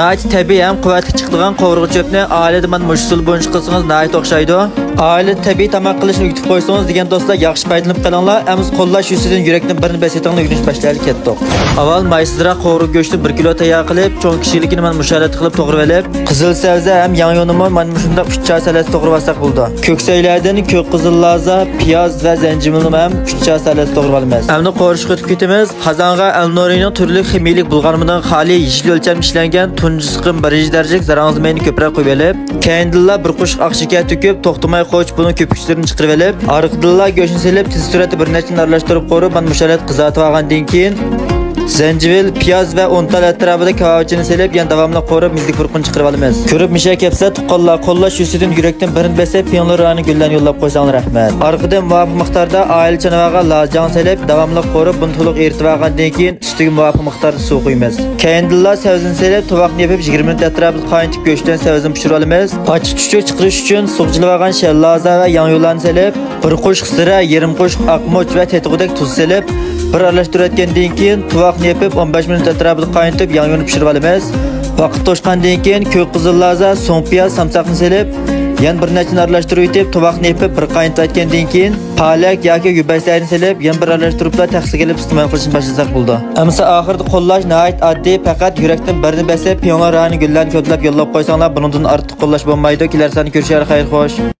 Nəhayət təbii həm qüvvətli çıxdığan qovurğu çöpni ailede mana mush usul bo'yicha qilsangiz nəhayət oxşaydı. Aile təbii tamaq qilishni yutib qo'ysangiz degan do'stlar yaxshi foydalanib qolinglar. Amiz qo'llash yusidan yurakning birini besaytinglar yugurish boshlaylik ketdik. Avval maysizroq qovurğu go'shtni 1 kilo tayyor qilib, cho'ng kishilikini mana musharat qilib to'g'rab olib, qizil sabza ham yangyonimi mana shunda 3 choy salasi to'g'rab olsak bo'ldi. Ko'ksaylardan ko'k qizil laza, piyoz va zanjibilni ham 3 choy salasi to'g'rab olamiz. Endi qo'rishga o'tib ketamiz. Qozonga Elnorining turli ximiyalik bulg'animidan xoli yeshil o'lcham ishlangan tunji siqim 1-darajalik zarang'izmayni ko'proq qo'yib olib, keyindilla bir qushq oq shakar to'kib, to'xtamay qo'yib buni ko'pikchilarini chiqarib olib, ariqdilla go'shtni silib, tez sur'atda bir necha aralashtirib qo'yib, mana mushalat qizartib olgandan keyin zanjibil, piyoz va untal atrofida kavachini silib, yana davomli qo'rib, mizlik furqini chiqarib olamiz. Ko'rib misha kelsa, tuqqanlar qo'llash yusidan yurakdan birini besib, piyonlarni gullarni yo'llab qo'ysanglar rahmat. Orqadan muvofiq miqdorda oila chanavarga lajang silib, davomli qo'rib, buni to'liq eritib olgandan keyin ustiga muvofiq miqdorda suv quyamiz. Keyindilla savzini silib, tovoqni yopib 20 minut atrofida qaynatib go'shtdan savzini pishirib olamiz. Ochiq chuchuk chiqarish uchun sug'jilib olgan shallaza va yangyonlarni silib, bir qushq sira, yarim qushq oqmoch va tetig'idek tuz silib, bir aralashtirayotgandan keyin tovoqni yopib 15 minut atrofida qaynatib, yangyonni pishirib olamiz. Vaqt to'shqandan keyin ko'k qizil laza, so'ng piyoz, samsaqni silib, yana bir necha aralashtirib yetib, tovoqni yopib, bir qaynatayotgandan keyin palak yoki yubaysayni silib, yana bir aralashtirib taxsiga ilib iste'mol qilishni boshlasak bo'ldi. Ammo oxirida qo'llash nihoyat oddiy, faqat yurakdan birini besib, piyonlarni gullarni ko'plab yo'llab qo'ysanglar, bundan ortiq qo'llash bo'lmaydi. Kelar sani ko'rishar, xayr xo'sh.